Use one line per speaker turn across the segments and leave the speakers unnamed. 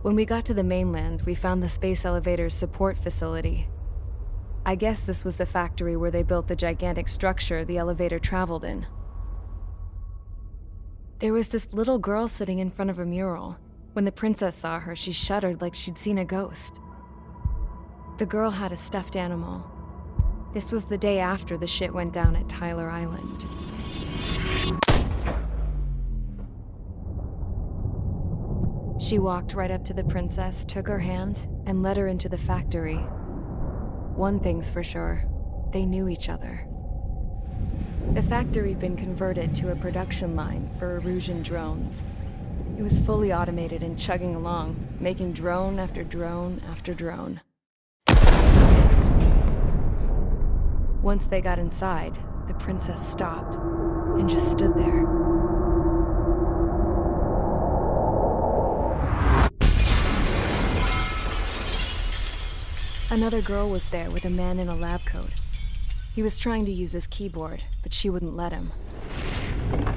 When we got to the mainland, we found the space elevator's support facility. I guess this was the factory where they built the gigantic structure the elevator traveled in. There was this little girl sitting in front of a mural. When the princess saw her, she shuddered like she'd seen a ghost. The girl had a stuffed animal. This was the day after the shit went down at Tyler Island. She walked right up to the princess, took her hand, and led her into the factory. One thing's for sure, they knew each other. The factory'd been converted to a production line for Erusean drones. It was fully automated and chugging along, making drone after drone after drone. Once they got inside, the princess stopped and just stood there. Another girl was there with a man in a lab coat. He was trying to use his keyboard, but she wouldn't let him.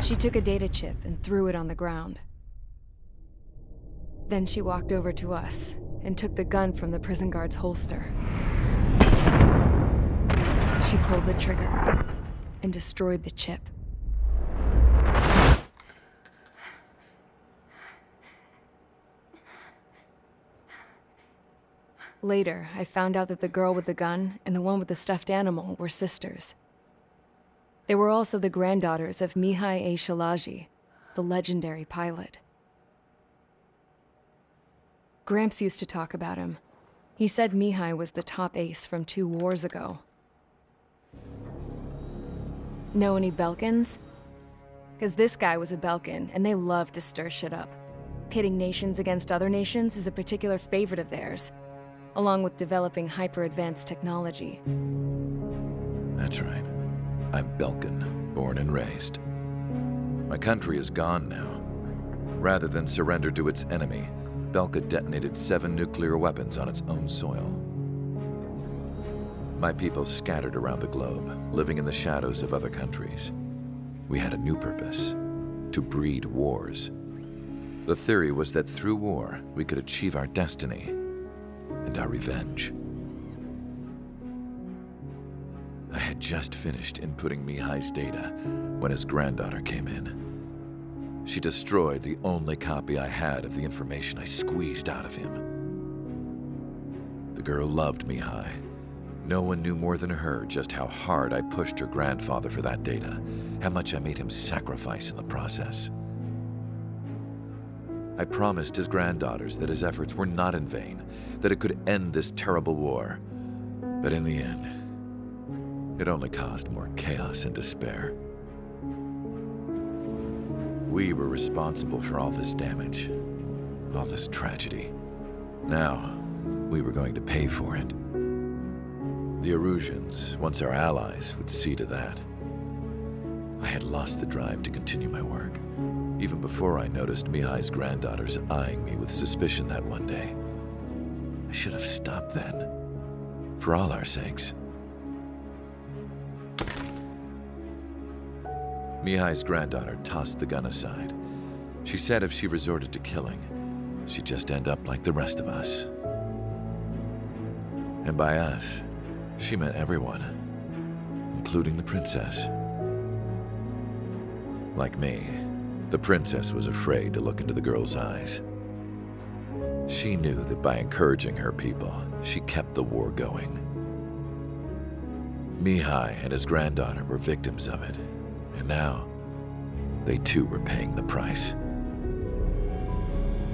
She took a data chip and threw it on the ground. Then she walked over to us and took the gun from the prison guard's holster. She pulled the trigger and destroyed the chip. Later, I found out that the girl with the gun and the one with the stuffed animal were sisters. They were also the granddaughters of Mihai A. Shalaji, the legendary pilot. Gramps used to talk about him. He said Mihai was the top ace from 2 wars ago. Know any Belkans? Because this guy was a Belkan, and they love to stir shit up. Pitting nations against other nations is a particular favorite of theirs, along with developing hyper-advanced technology.
That's right. I'm Belkan, born and raised. My country is gone now. Rather than surrender to its enemy, Belka detonated 7 nuclear weapons on its own soil. My people scattered around the globe, living in the shadows of other countries. We had a new purpose: to breed wars. The theory was that through war, we could achieve our destiny and our revenge. I had just finished inputting Mihai's data when his granddaughter came in. She destroyed the only copy I had of the information I squeezed out of him. The girl loved Mihai. No one knew more than her just how hard I pushed her grandfather for that data, how much I made him sacrifice in the process. I promised his granddaughters that his efforts were not in vain, that it could end this terrible war. But in the end, it only caused more chaos and despair. We were responsible for all this damage, all this tragedy. Now, we were going to pay for it. The Eruseans, once our allies, would see to that. I had lost the drive to continue my work, even before I noticed Mihai's granddaughters eyeing me with suspicion that one day. I should have stopped then, for all our sakes. Mihai's granddaughter tossed the gun aside. She said if she resorted to killing, she'd just end up like the rest of us. And by us, she meant everyone, including the princess. Like me, the princess was afraid to look into the girl's eyes. She knew that by encouraging her people, she kept the war going. Mihai and his granddaughter were victims of it, and now they too were paying the price.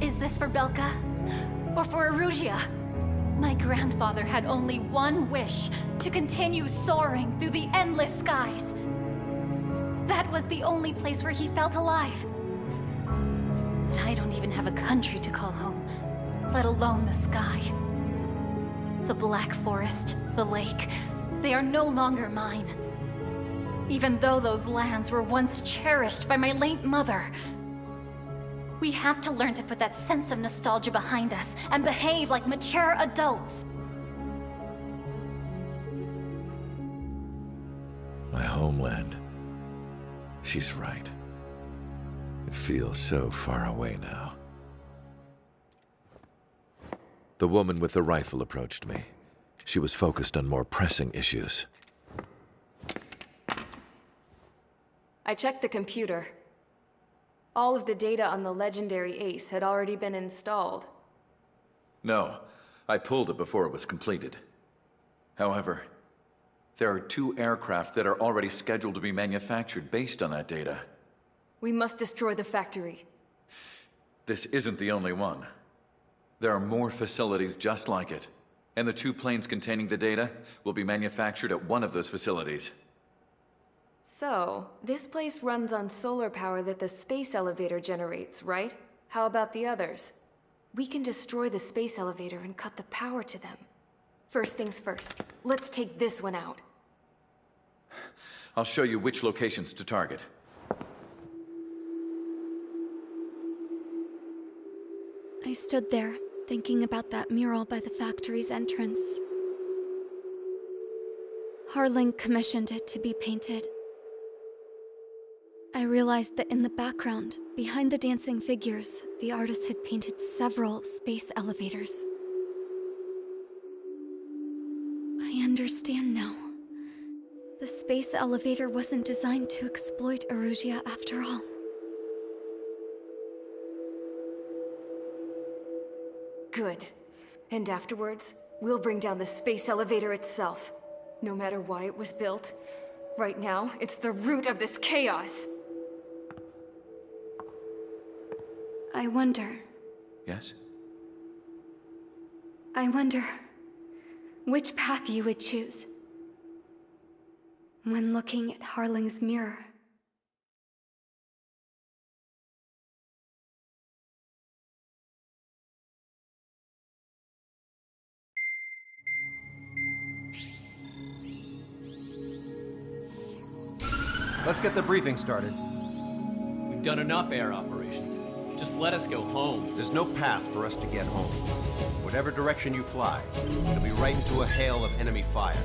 Is this for Belka? Or for Erusia? My grandfather had only one wish: to continue soaring through the endless skies. That was the only place where he felt alive. But I don't even have a country to call home, let alone the sky. The Black Forest, the lake, they are no longer mine. Even though those lands were once cherished by my late mother. We have to learn to put that sense of nostalgia behind us and behave like mature adults.
My homeland. She's right. It feels so far away now. The woman with the rifle approached me. She was focused on more pressing issues.
I checked the computer. All of the data on the legendary Ace had already been installed.
No, I pulled it before it was completed. However, there are 2 aircraft that are already scheduled to be manufactured based on that data.
We must destroy the factory.
This isn't the only one. There are more facilities just like it, and the 2 planes containing the data will be manufactured at one of those facilities.
So, this place runs on solar power that the space elevator generates, right? How about the others? We can destroy the space elevator and cut the power to them. First things first, let's take this one out.
I'll show you which locations to target.
I stood there, thinking about that mural by the factory's entrance. Harling commissioned it to be painted. I realized that in the background, behind the dancing figures, the artist had painted several space elevators. I understand now. The space elevator wasn't designed to exploit Erusia after all.
Good. And afterwards, we'll bring down the space elevator itself. No matter why it was built, right now, it's the root of this chaos.
I wonder
Yes?
which path you would choose when looking at Harling's mirror.
Let's get the briefing started.
We've done enough air operations. Just let us go home.
There's no path for us to get home. Whatever direction you fly, it'll be right into a hail of enemy fire.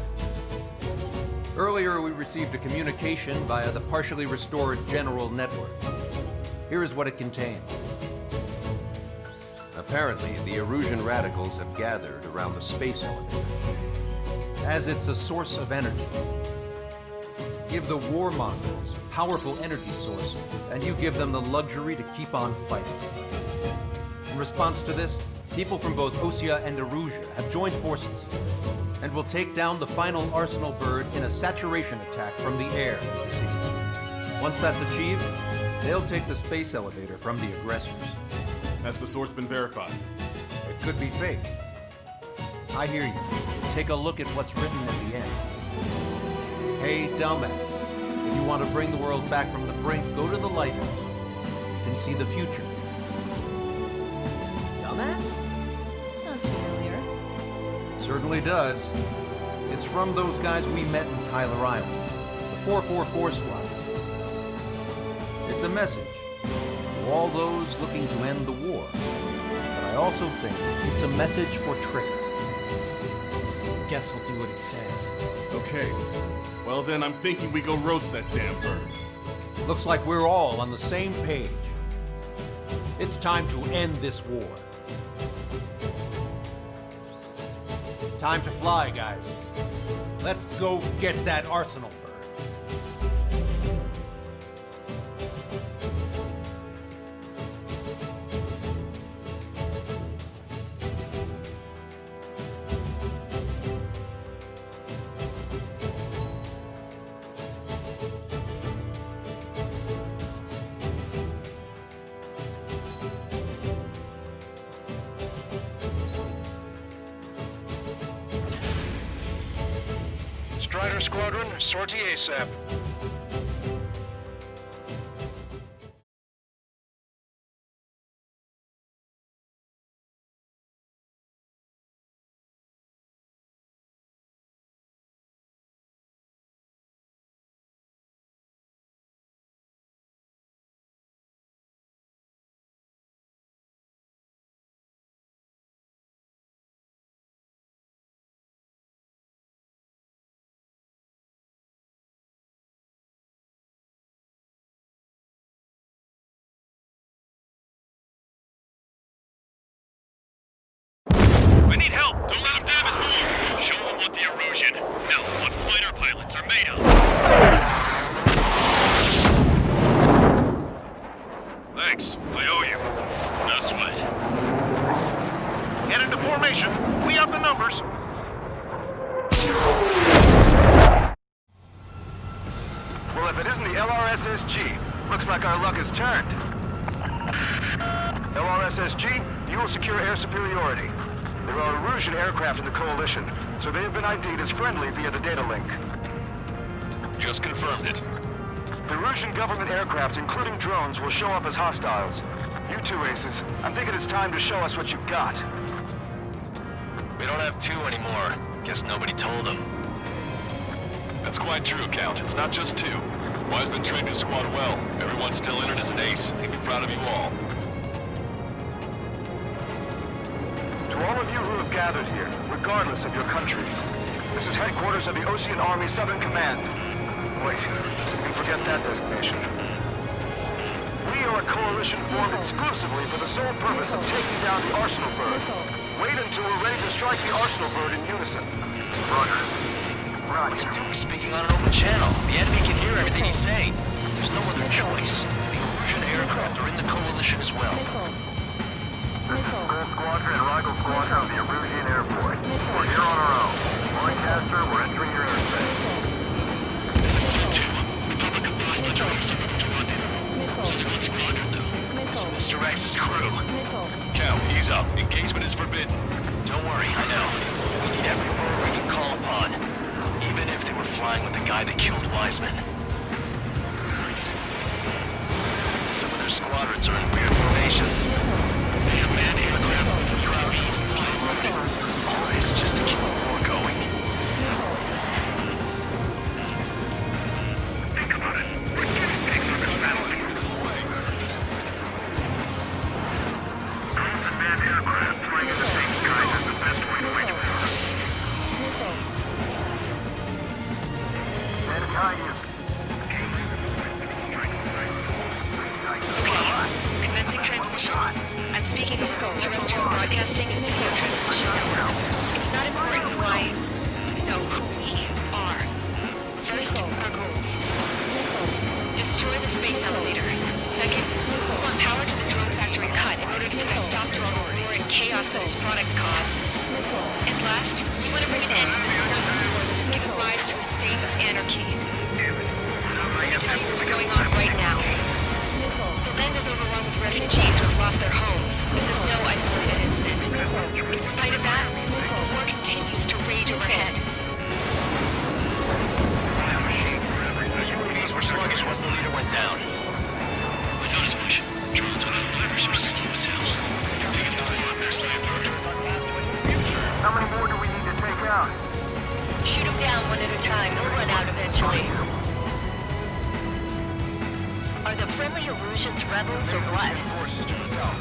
Earlier, we received a communication via the partially restored general network. Here is what it contained. Apparently, the Erusean Radicals have gathered around the space elevator, as it's a source of energy. Give the warmongers a powerful energy source, and you give them the luxury to keep on fighting. In response to this, people from both Osean and Erusia have joined forces, and will take down the final Arsenal bird in a saturation attack from the air to the sea. Once that's achieved, they'll take the space elevator from the aggressors.
Has the source been verified?
It could be fake. I hear you. Take a look at what's written at the end. Hey, dumbass. If you want to bring the world back from the brink, go to the lighthouse. You can see the future.
Dumbass? Sounds familiar.
It certainly does. It's from those guys we met in Tyler Island, the 444 Squadron. It's a message to all those looking to end the war. But I also think it's a message for Trigger.
Guess we'll do what it says.
Okay. Well then, I'm thinking we go roast that damn bird.
Looks like we're all on the same page. It's time to end this war. Time to fly, guys. Let's go get that Arsenal bird.
Strider Squadron, sortie ASAP. our pilots are made of. Thanks. I owe you. No sweat. Get into formation. We have the numbers.
Well, if it isn't the LRSSG, looks like our luck has turned. LRSSG, you will secure air superiority. There are Erusean aircraft in the Coalition, so they have been ID'd as friendly via the data link.
Just confirmed it.
The Erusean government aircraft, including drones, will show up as hostiles. You two aces, I'm thinking it's time to show us what you've got.
We don't have two anymore. Guess nobody told them. That's quite true, Count. It's not just two. Wiseman trained his squad well. Everyone's still in it as an ace. He'd be proud of you all.
To all of you who have gathered here, regardless of your country, this is headquarters of the Osean Army Southern Command. Wait, you can forget that designation. We are a coalition formed exclusively for the sole purpose of taking down the Arsenal Bird. Wait until we're ready to strike the Arsenal Bird in unison. Roger.
What's he doing speaking on an open channel? The enemy can hear everything he's saying. There's no other choice. The Erusean aircraft are in the Coalition as well.
This is Sol Squadron and Rival Squadron of the Erusean Air Force. We're here on our own. Lancaster, we're entering your airspace.
This is C2. Republic of Bosnia joining Super Patriotic. Southern Squadron, though. This is Mr. X's crew. Count, ease up. Engagement is forbidden. Don't worry, I know. We need every word we can call upon. Even if they were flying with the guy that killed Wiseman. Some of their squadrons are in weird formations. They have manned aircraft with UAVs and flying loading. All this just to keep the war going. Think about it. We're getting big for this battle. It's away. Drones and manned aircraft flying in the same skies is the best way to wage war.
Commencing transmission. I'm speaking over both terrestrial broadcasting and video transmission networks. It's not important why... No, who we are. First, our goals. Destroy the space elevator. Second, we want power to the drone factory cut in order to put a stop to all the war and chaos that its products cause. And last, we want to bring an end to this poisonous war that has given rise to a state of anarchy. Let me tell you what's going on right now. The land is overrun with refugees who have lost their homes. This is no isolated incident. In spite of that, the war continues to rage overhead.
The UAVs were sluggish once the leader went down. We thought as much. Drones without fighters are slow as hell. Your biggest time on their slave bird.
How many more do we need to take out?
Shoot them down one at a time. They'll run out eventually. Are the friendly Eruseans rebels or what?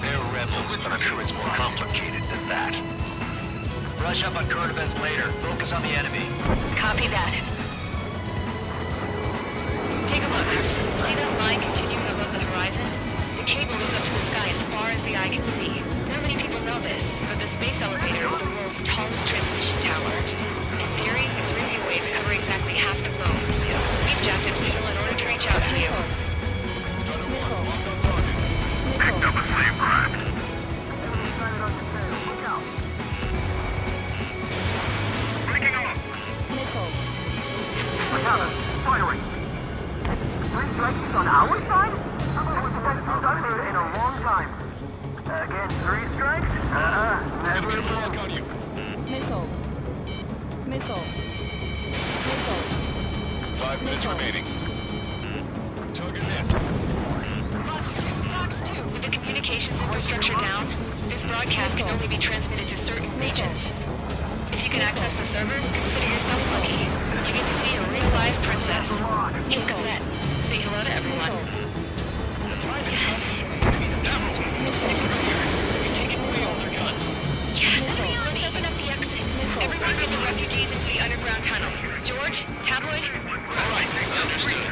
They're rebels, but I'm sure it's more complicated than that. Brush up on current events later. Focus on the enemy.
Copy that. Take a look. See that line continuing above the horizon? The cable goes up to the sky as far as the eye can see. Not many people know this, but the space elevator is the world's tallest transmission tower. In theory, its radio waves cover exactly half the globe. We've jacked up signal in order to reach out to you.
Picked up a slave craft. Breaking off.
Firing. Three strikes on our side? In a long time. Again, three strikes? Never
Lock on you.
Missile.
5 minutes remaining. Target net.
With the communications infrastructure down, this broadcast can only be transmitted to certain regions. If you can access the server, consider yourself lucky. You get to see a real-life princess. Sol Cossette. Say hello to everyone. Yes.
You're taking away all their guns.
Yes. Let's open up the exit. Everyone get the refugees into the underground tunnel. George, Tabloid?
All right, understood.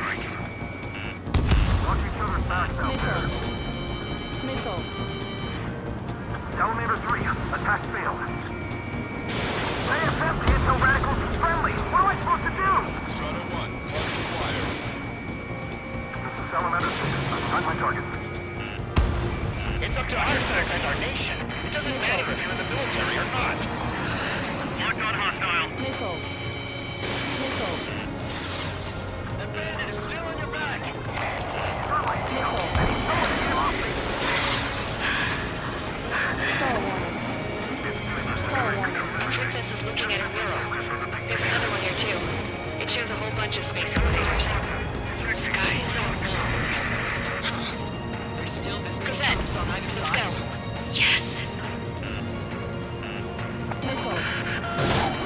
Watch each other's backs out there.
Missile.
Elevator 3, attack failed. ASF, the Radicals is friendly. What am I supposed to do? On my target.
It's up to us to defend our nation. It doesn't matter if you're in the military or not. Marked on hostile.
Missile. Missile.
It is still on your back.
Missile. Sol warning. Sol warning.
A princess is looking at a mural. There's another one here too. It shows a whole bunch of space elevators. Skies are warm.
There's still this many
Cossette,
troops on either
let's
side.
go. Yes!
Missile.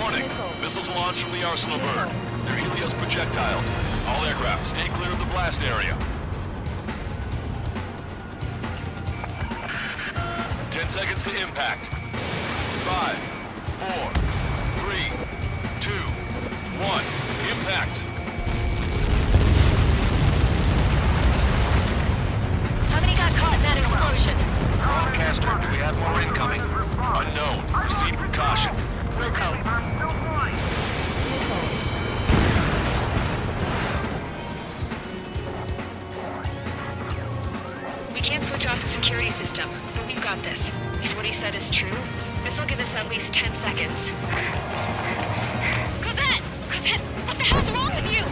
Warning.
Missile.
Missiles launched from the arsenal bird. They're Helios projectiles. All aircraft, stay clear of the blast area. 10 seconds to impact. 5, 4, 3, 2, 1. Impact.
How many got caught in that explosion?
Broadcaster, do we have more incoming?
Unknown. Proceed with caution.
Wilco.
Missile.
We can't switch off the security system, but we've got this. If what he said is true, this'll give us at least 10 seconds. Cossette! Cossette! What the hell's wrong with you?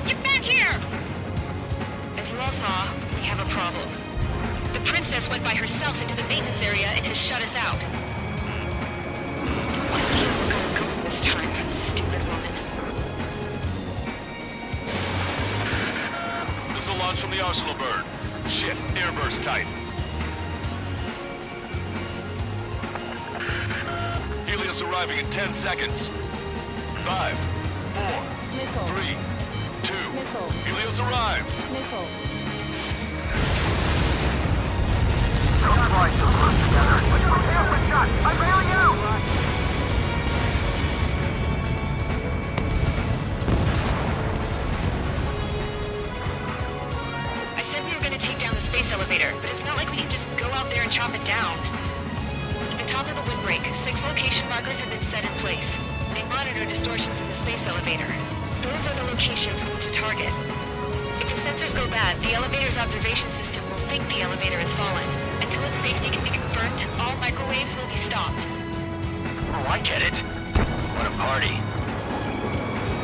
Get back here! As you all saw, we have a problem. The princess went by herself into the maintenance area and has shut us out. What deal we're gonna go with this time, stupid woman.
Missile launch from the arsenal bird. Shit, airburst type. Helios arriving in 10 seconds. 5, 4,
Missile.
3, 2.
Missile.
Helios arrived.
Missile.
Don't fly too close together. I'm bailing out!
I said we were gonna take down the space elevator, but it's not like we can just go out there and chop it down. At the top of the windbreak, 6 location markers have been set in place. They monitor distortions in the space elevator. Those are the locations we need to target. If the sensors go bad, the elevator's observation system will think the elevator has fallen. Until its safety can be confirmed, all microwaves will be stopped.
Oh, I get it. What a party.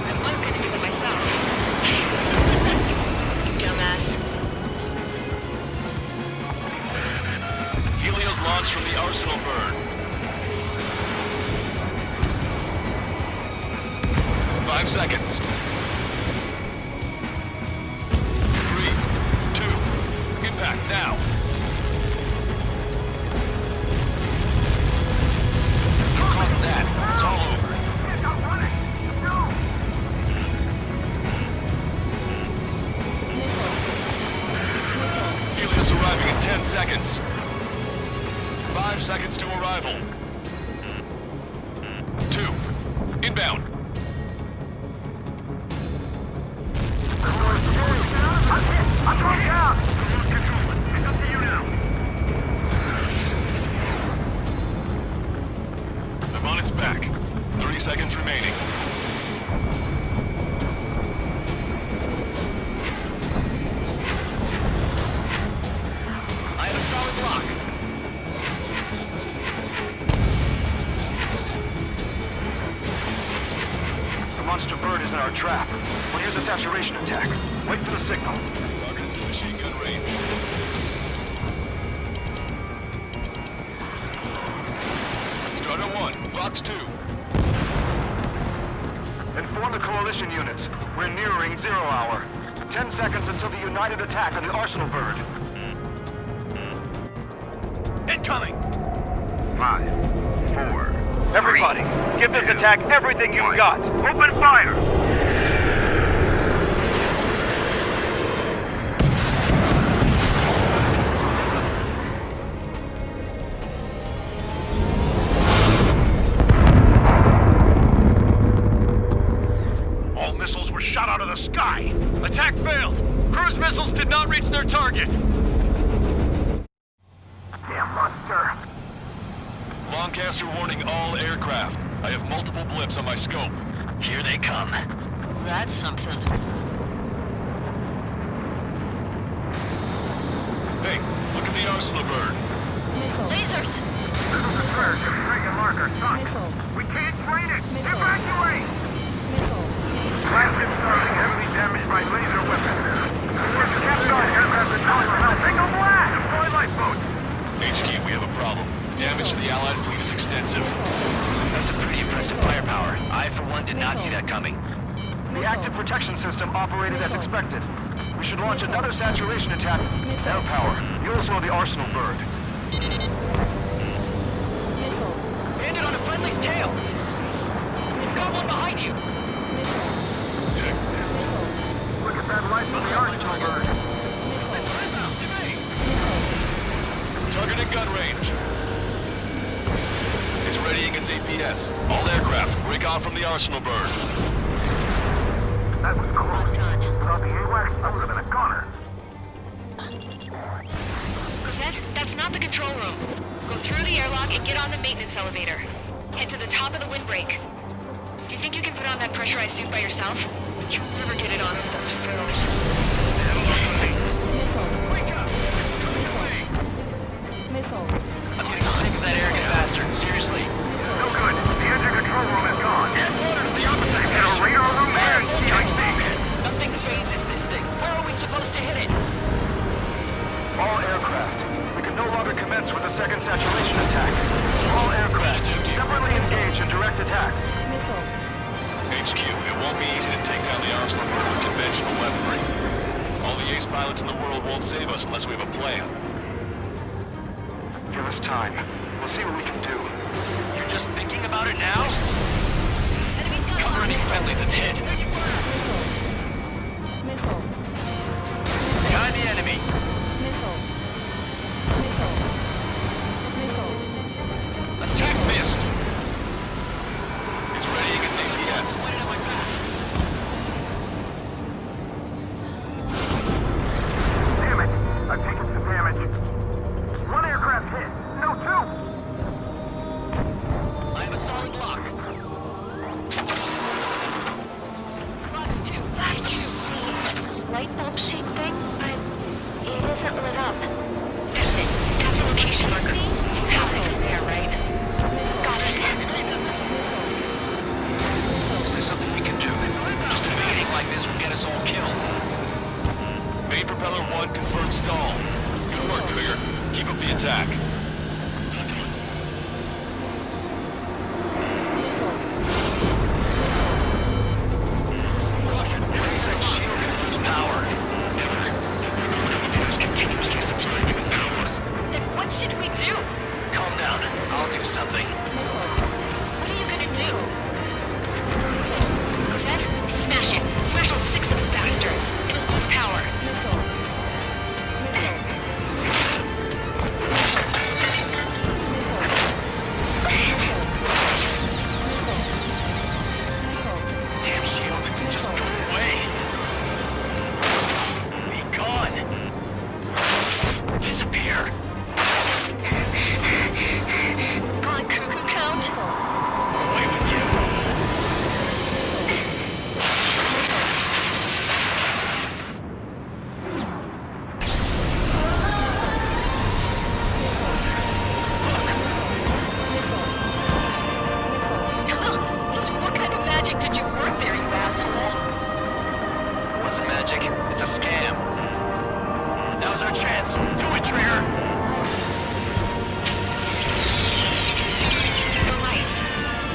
I was gonna do it myself. You dumbass.
Helios launched from the arsenal bird. 5 seconds. 3, 2, impact now.
Caught that. It's all over.
Helios arriving in 10 seconds. 5 seconds to arrival. 2, inbound.
I'm going down! Control it. It's up to you now.
I'm on its back. 30 seconds remaining.
I have a solid block.
The monster bird is in our trap. We'll use a saturation attack. Wait for the signal.
Target is in machine gun range. Strider 1, Fox 2.
Inform the coalition units. We're nearing 0 hour. 10 seconds until the united attack on the arsenal bird.
Incoming!
5, 4. Everybody, give this attack everything you've got. Open fire!
All missiles were shot out of the sky. Attack failed. Cruise missiles did not reach their target.
Damn monster!
Lancaster warning all aircraft. I have multiple blips on my scope. Here they come.
That's something.
Hey, look at the arsenal bird.
Missile.
Lasers!
This is the surge. Trigger marker sucks.
Missile.
We can't train it.
Missile.
Evacuate!
Missile.
Flagship starting heavily damaged by laser weapons. We're kept on aircraft and power now. Single blast! Deploy lifeboats!
HQ, we have a problem. Damage to the Allied fleet is extensive.
That's a pretty impressive firepower. I, for one, did not see that coming.
The active protection system operated as expected. We should launch another saturation attack. Air power. You also know the arsenal bird.
Missile.
Landed on a friendly's tail! You've got one behind you!
Look at that light from the arsenal bird.
Target at gun range. It's readying its APS. All aircraft, break off from the arsenal bird.
That was close. Without the AWACS, I would have been a goner.
Cossette, that's not the control room. Go through the airlock and get on the maintenance elevator. Head to the top of the windbreak. Do you think you can put on that pressurized suit by yourself? You'll never get it on with those films.
Missile.
I'm getting sick of that arrogant bastard. Seriously.
No good. The engine control room is gone. The opposite. And a radar room and EIC.
Nothing phases this thing. Where are we supposed to hit it?
All aircraft. We can no longer commence with a second saturation attack. All aircraft. Separately engage in direct attacks.
Missile.
HQ, it won't be easy to take down the arsenal bird with conventional weaponry. All the ace pilots in the world won't save us unless we have a plan.
Give us time. We'll see what we can do.
You're just thinking about it now?
Enemies down
Cover any friendlies it's hit.
Missile.
Behind the enemy.
Missile. Missile. Missile.
Attack missed.
It's readying its APS.
Damn it. I've taken some damage. One aircraft hit. No, two.
I have a solid block.
Box 2.
I can see a light bulb shaped thing, but it isn't lit up.
That's it. That's the location marker. You have it from there, right?
Got it.
Is there something we can do? Just a meeting like this will get us all killed.
Main propeller 1 confirmed stall. Good work, Trigger. Keep up the attack.
Caution, raise that shield and lose power. Never. It is continuously supplying you with power.
Then what should we do?
Calm down. I'll do something.
What are you gonna do? Cossette, smash it. Smash all 6 of the bastards. It'll lose power.
Missile.
Damn shield. Just go away. Be gone. Disappear.
Gone cuckoo count.
Away with you.
Just what kind of magic did you work there, you asshole?
It wasn't magic. It's a scam. Now's our chance. Do it, Trigger.
The lights.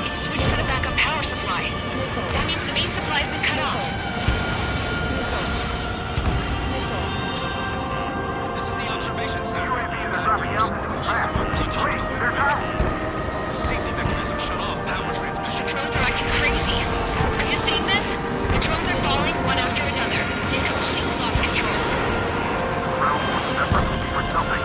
It's switched to the backup power supply. That means the main supply's been cut off.
This is the observation center.
UAV is dropping out. Wait, they're out.
The safety mechanism shut off power transmission.
The drones are acting crazy. Have you seen this? The drones are falling one after another. They completely lost control.
Well, that's looking for something.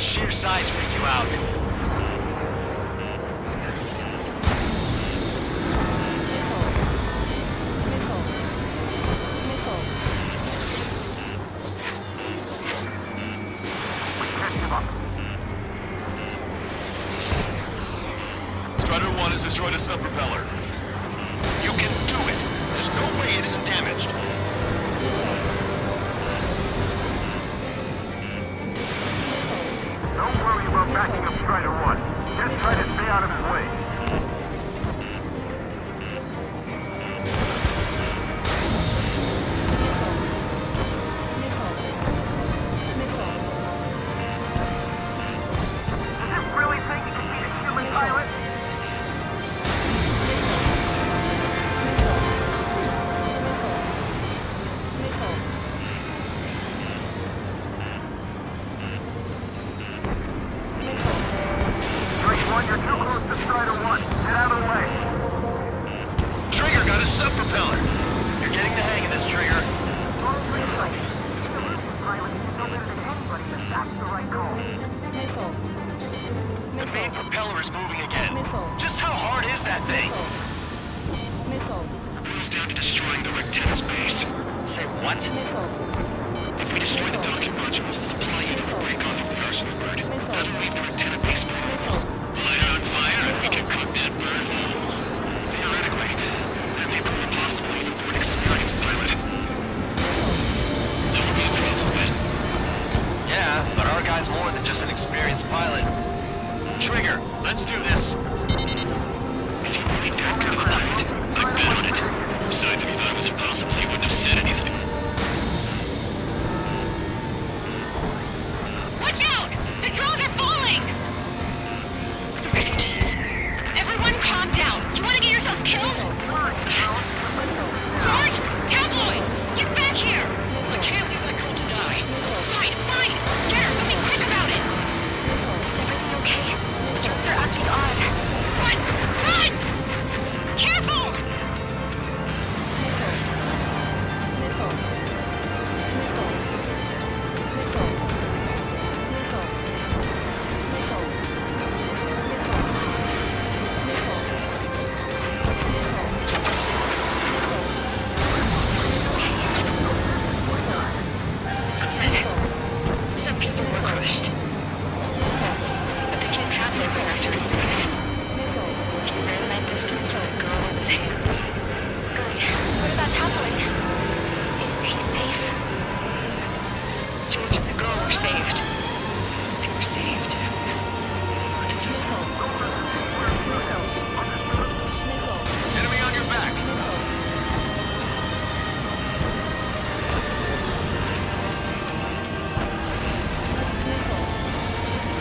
sheer size freak you out?
Strider 1 has destroyed a sub-propeller.
You can do it. There's no way it isn't damaged.
Don't worry about backing up Strider 1. Just try to stay out of his way. Does this really think he can beat a human pilot? You're too close to Strider 1. Get out of the way.
Trigger got a sub-propeller. You're getting the hang of this, Trigger. The main propeller is moving again. Just how hard is that thing?
It boils down to destroying the Rectenna's base.
Say what?
If we destroy the docking modules, the supply unit will break off of the arsenal route. That'll leave the Rectenna base vulnerable. Light it on fire and we can cook that bird whole. Theoretically, that may prove impossible even for an experienced pilot. That would be a problem, Ben.
Yeah, but our guy's more than just an experienced pilot. Trigger, let's do this.
Is he really that good of a pilot? I bet on it. Besides, if he thought it was impossible, he wouldn't have said anything.
Watch out! The drones are falling! The refugees. Everyone calm down. You want to get yourself killed? George! Tabloid! Get back here! I can't leave my girl to die. Fine, fine! Get her! Something quick about it! Is everything okay? The drones are acting odd. Run! Run! Careful! Some people were crushed. But they came halfway back to the city. He ran that distance with a girl in his hands. Good. What about Tabloid? Is he safe? George and the girl were saved. They were saved.
Enemy on your back.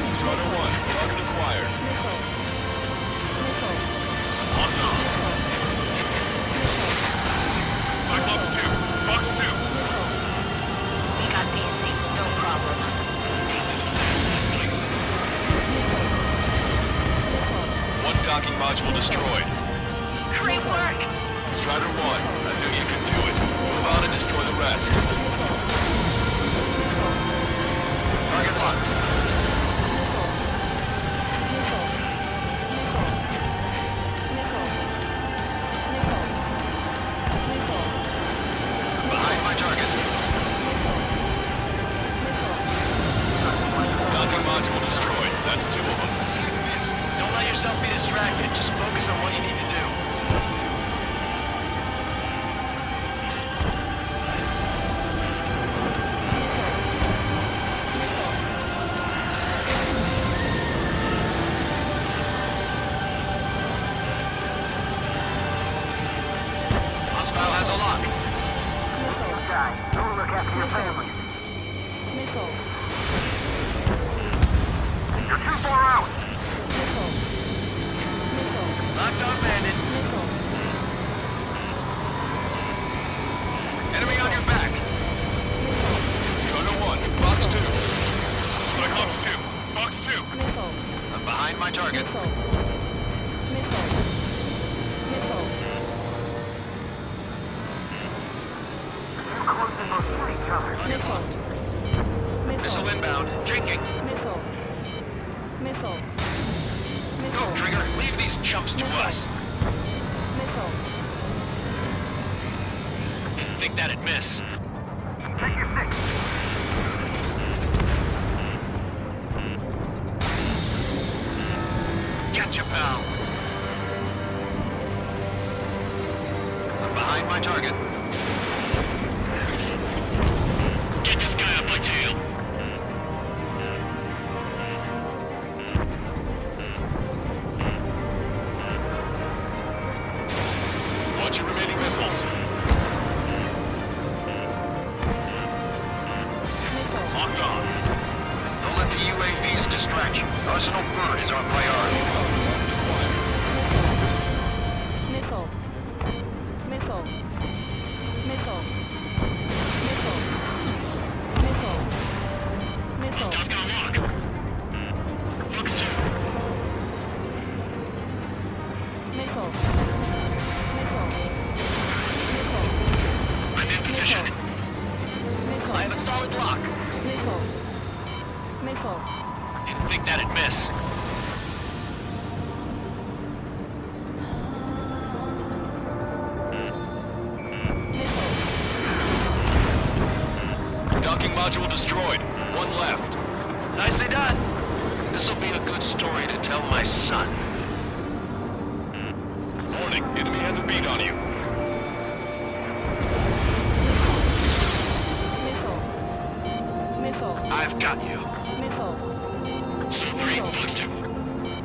Strider 1, target acquired. On top. Cyclops 2, Fox 2.
We got these things, no problem.
One docking module destroyed.
Great work!
Strider 1, I knew you could do it. Move on and destroy the rest.
Target locked. Behind my target.
Docking module destroyed. That's 2 of them.
Don't let yourself be distracted. Just focus on what you need to do. Hostile has a lock.
Go look after your family. You're too far out.
Locked on bandit. Enemy on your back.
Strider 1, Fox 2. Cyclops 2, Fox 2.
I'm behind my target.
Too close to both shoot each other.
Missile inbound. Drinking. chumps to us.
Missile.
Didn't think that'd miss.
Take your six.
Gotcha, pal. I'm behind my target. Get this guy up my tail. Watch your remaining missiles. Locked on. Don't let the UAVs distract you. Arsenal Bird is our priority.
Missile. Missile. Missile. Missile. Missile. Missile.
Stuff's gonna lock. Looks to.
Missile. Missile. Missile.
I'm in position.
Missile.
I have a solid block.
Missile. Missile.
Didn't think that'd miss. Docking module destroyed. One left. Nicely done. This'll be a good story to tell my son. Warning, enemy has a beat on you.
Missile. Missile.
I've got you.
Missile.
Sol 3, Fox 2.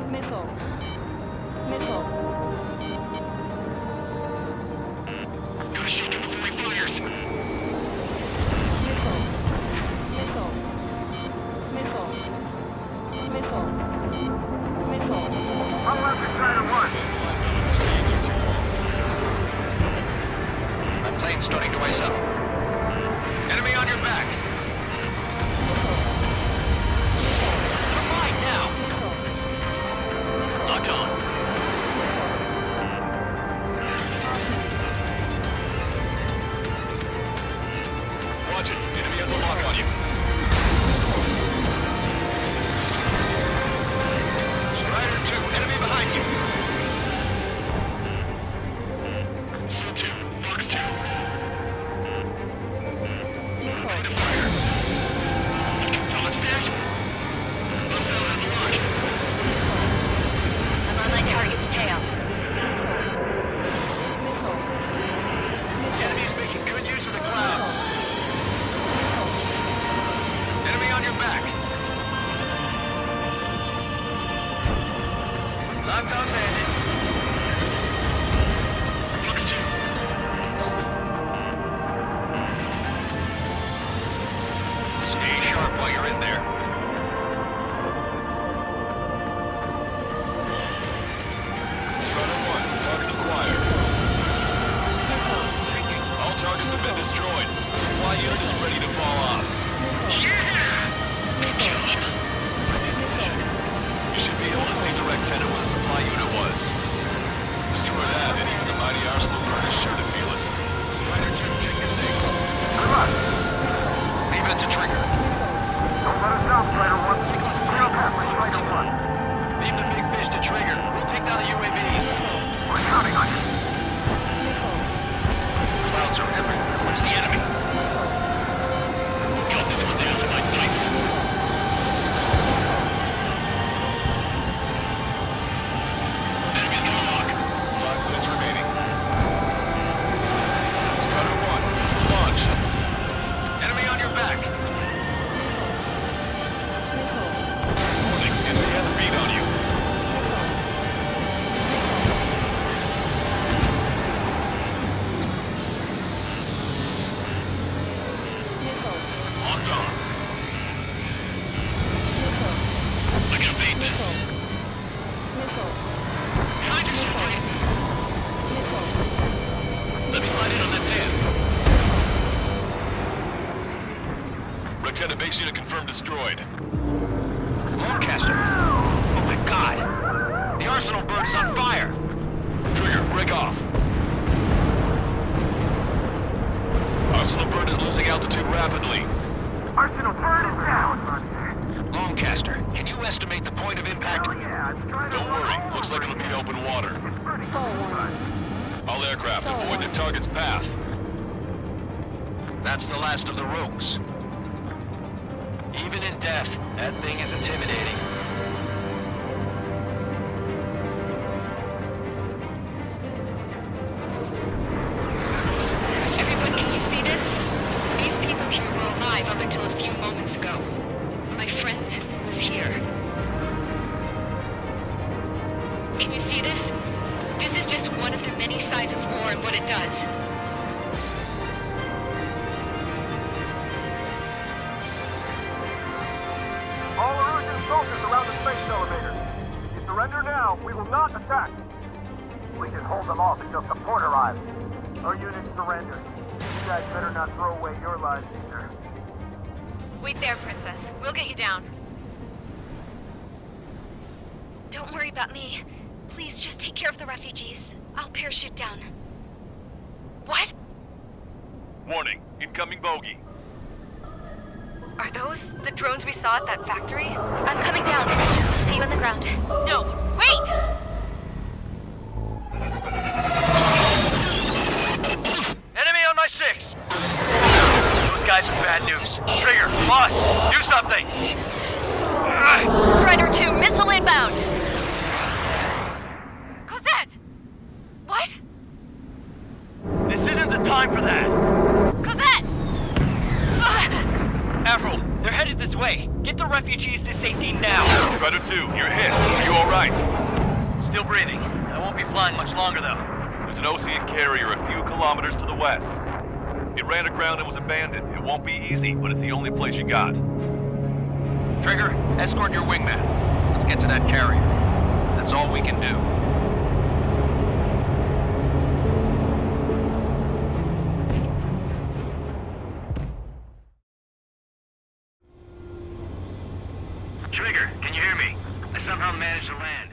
Missile. Missile.
Gotta shake him before he fires.
Missile. Missile. Missile. Missile. Missile.
One left to try to one.
My plane's starting to ice up. Enemy on your back. You're mine now. Locked on. Watch it. Enemy has a lock on you. Strider 2, enemy behind you. Sol 2, Fox 2. Ready to fire. You can dodge that. Hostile has a lock.
I'm on my target's tail.
Enemy's making good use of the clouds. Enemy on your back. Locked on bandit. Fox 2. Stay sharp while you're in there. Strider 1, target acquired. All targets have been destroyed. Supply unit is ready to fall off. Yeah! Good job. You should be able to see direct tenant where the supply unit was. Destroy that, and even the mighty Arsenal Bird is sure to feel it. Strider 2, check your things.
Good luck.
Leave it to trigger.
Don't let us down, Strider 1. Zero pathway, Strider 1.
Leave the big fish to trigger. We'll take down the UAVs.
We're counting on you.
Clouds are everywhere. Where's the enemy? Got this one down to my sights. Enemy's gonna lock. 5 minutes remaining. Strider 1, missile launched. Enemy on your back. Warning, enemy has a beat on you. Locked on. I can evade this. Behind you, Sol 3. Let me slide in on that tail. Rectana base unit confirmed destroyed. Horncaster. Oh my god. The Arsenal Bird is on fire. Trigger, break off. Arsenal Bird is losing altitude rapidly.
Arsenal Bird is down.
Longcast. Master, can you estimate the point of impact? Don't worry, looks like it'll be open water.
Sol 1.
All aircraft, avoid the target's path.
That's the last of the rogues.
Even in death, that thing is intimidating.
Everyone, can you see this? These people here were alive up until a few moments ago. My friend was here. Can you see this? This is just one of the many sides of war and what it does.
All Erusean soldiers around the space elevator. If you surrender now, we will not attack. We can hold them off until support arrives. Our units surrender. You guys better not throw away your lives either.
Wait there, Princess. We'll get you down.
Don't worry about me. Please just take care of the refugees. I'll parachute down.
What?
Warning, incoming bogey.
Are those the drones we saw at that factory?
I'm coming down. I'll see you on the ground.
No, wait!
Enemy on my 6! Those guys are bad news. Trigger, boss, do something!
Strider 2, missile inbound! Cosette! What?
This isn't the time for that!
Cosette!
Avril, they're headed this way. Get the refugees to safety now.
Strider 2, you're hit. Are you alright?
Still breathing. I won't be flying much longer, though.
There's an Osean carrier a few kilometers to the west. It ran aground and was abandoned. It won't be easy, but it's the only place you got.
Trigger, escort your wingman. Let's get to that carrier. That's all we can do.
Trigger, can you hear me? I somehow managed to land.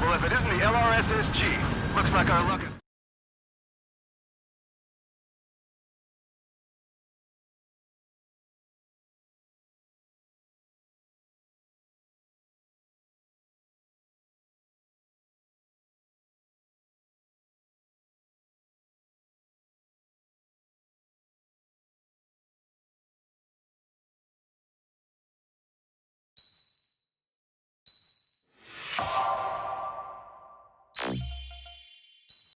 Well, if it isn't the LRSSG, looks like our luck is